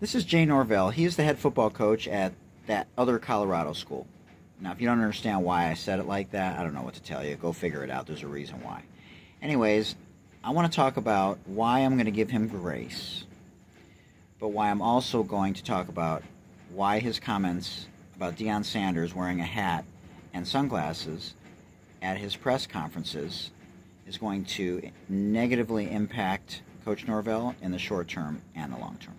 This is Jay Norvell. He is the head football coach at that other Colorado school. Now, if you don't understand why I said it like that, I don't know what to tell you. Go figure it out. There's a reason why. Anyways, I want to talk about why I'm going to give him grace, but why I'm also going to talk about why his comments about Deion Sanders wearing a hat and sunglasses at his press conferences is going to negatively impact Coach Norvell in the short term and the long term.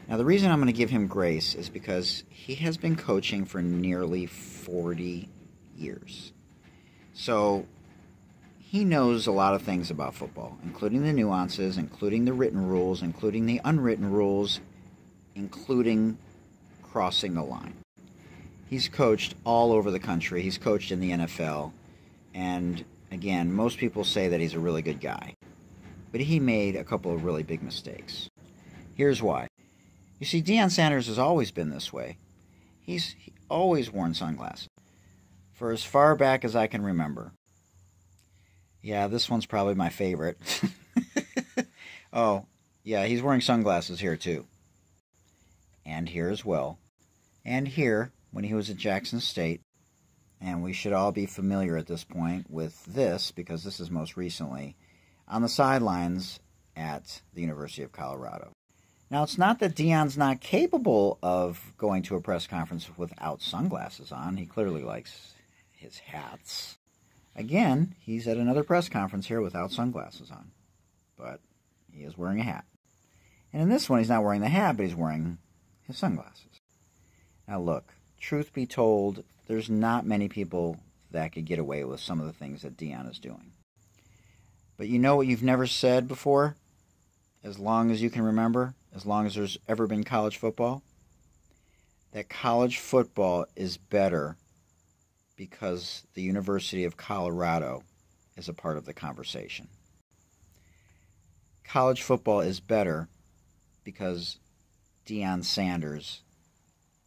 Now, the reason I'm going to give him grace is because he has been coaching for nearly 40 years. So he knows a lot of things about football, including the nuances, including the written rules, including the unwritten rules, including crossing the line. He's coached all over the country. He's coached in the NFL. And again, most people say that he's a really good guy. But he made a couple of really big mistakes. Here's why. You see, Deion Sanders has always been this way. He's always worn sunglasses. For as far back as I can remember. Yeah, this one's probably my favorite. Oh, yeah, he's wearing sunglasses here too. And here as well. And here, when he was at Jackson State. And we should all be familiar at this point with this, because this is most recently on the sidelines at the University of Colorado. Now, it's not that Deion's not capable of going to a press conference without sunglasses on. He clearly likes his hats. Again, he's at another press conference here without sunglasses on. But he is wearing a hat. And in this one, he's not wearing the hat, but he's wearing his sunglasses. Now, look, truth be told, there's not many people that could get away with some of the things that Deion is doing. But you know what you've never said before? As long as you can remember, as long as there's ever been college football, that college football is better because the University of Colorado is a part of the conversation. College football is better because Deion Sanders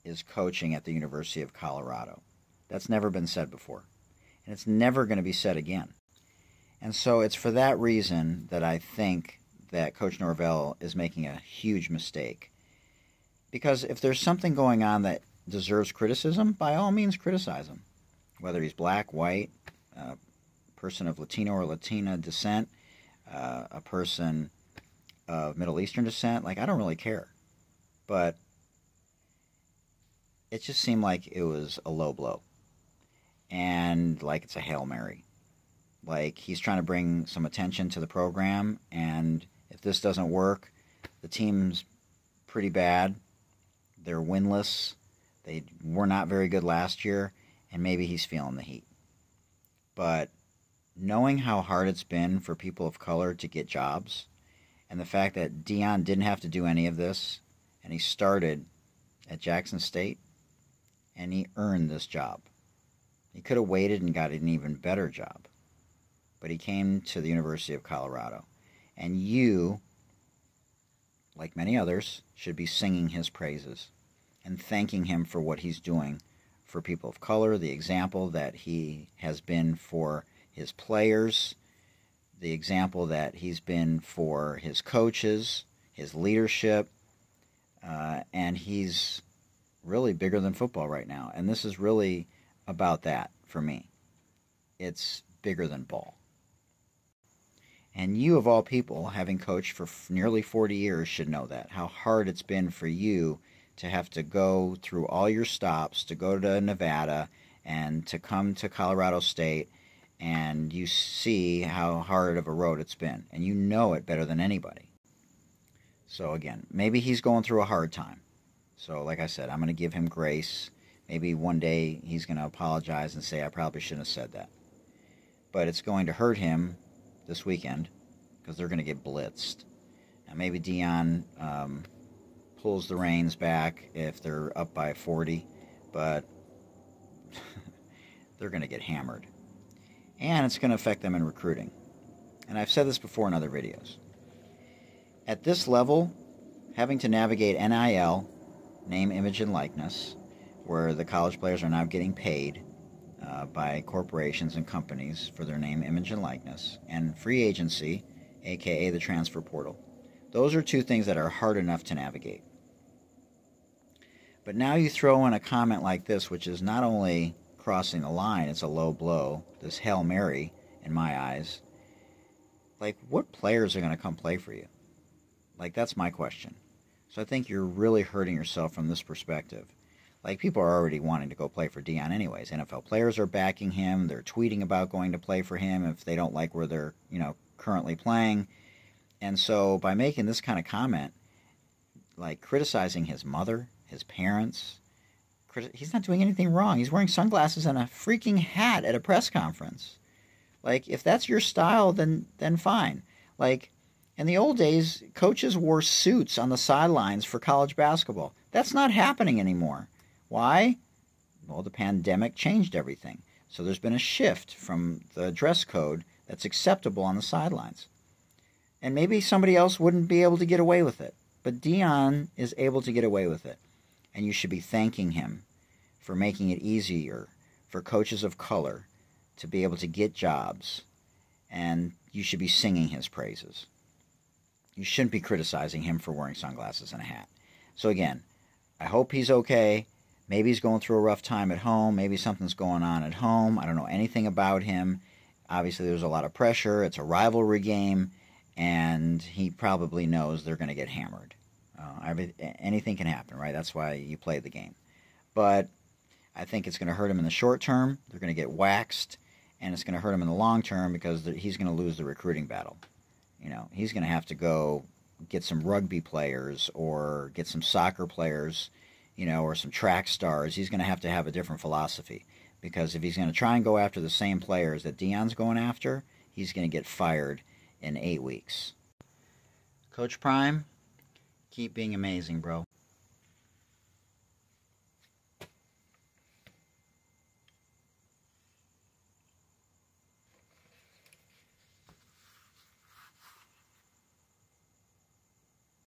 is coaching at the University of Colorado. That's never been said before, and it's never going to be said again. And so it's for that reason that I think that Coach Norvell is making a huge mistake. Because if there's something going on that deserves criticism, by all means criticize him. Whether he's black, white, a person of Latino or Latina descent, a person of Middle Eastern descent, I don't really care. But it just seemed like it was a low blow. And like it's a Hail Mary. Like he's trying to bring some attention to the program, and if this doesn't work, the team's pretty bad. They're winless. They were not very good last year, and maybe he's feeling the heat. But knowing how hard it's been for people of color to get jobs, and the fact that Deion didn't have to do any of this, and he started at Jackson State, and he earned this job. He could have waited and got an even better job. But he came to the University of Colorado. And you, like many others, should be singing his praises and thanking him for what he's doing for people of color, the example that he has been for his players, the example that he's been for his coaches, his leadership, and he's really bigger than football right now. And this is really about that for me. It's bigger than ball. And you, of all people, having coached for nearly 40 years, should know that. How hard it's been for you to have to go through all your stops, to go to Nevada, and to come to Colorado State, and you see how hard of a road it's been. And you know it better than anybody. So again, maybe he's going through a hard time. So like I said, I'm going to give him grace. Maybe one day he's going to apologize and say, I probably shouldn't have said that. But it's going to hurt him this weekend because they're going to get blitzed. And maybe Deion pulls the reins back if they're up by 40, but they're going to get hammered. And it's going to affect them in recruiting. And I've said this before in other videos. At this level, having to navigate NIL, name, image, and likeness, where the college players are now getting paid by corporations and companies for their name, image, and likeness, and free agency, aka the transfer portal. Those are two things that are hard enough to navigate. But now you throw in a comment like this, which is not only crossing the line, it's a low blow, this Hail Mary, in my eyes. Like, what players are going to come play for you? Like, that's my question. So I think you're really hurting yourself from this perspective. Like, people are already wanting to go play for Deion anyways. NFL players are backing him. They're tweeting about going to play for him if they don't like where they're, currently playing. And so by making this kind of comment, like criticizing his mother, his parents, he's not doing anything wrong. He's wearing sunglasses and a freaking hat at a press conference. Like, if that's your style, then fine. Like, in the old days, coaches wore suits on the sidelines for college basketball. That's not happening anymore. Why? Well, the pandemic changed everything. So there's been a shift from the dress code that's acceptable on the sidelines. And maybe somebody else wouldn't be able to get away with it. But Deion is able to get away with it. And you should be thanking him for making it easier for coaches of color to be able to get jobs. And you should be singing his praises. You shouldn't be criticizing him for wearing sunglasses and a hat. So again, I hope he's okay. Maybe he's going through a rough time at home. Maybe something's going on at home. I don't know anything about him. Obviously, there's a lot of pressure. It's a rivalry game. And he probably knows they're going to get hammered. Anything can happen, right? That's why you play the game. But I think it's going to hurt him in the short term. They're going to get waxed. And it's going to hurt him in the long term because he's going to lose the recruiting battle. He's going to have to go get some rugby players or get some soccer players, or some track stars. He's going to have a different philosophy. Because if he's going to try and go after the same players that Deion's going after, he's going to get fired in 8 weeks. Coach Prime, keep being amazing, bro.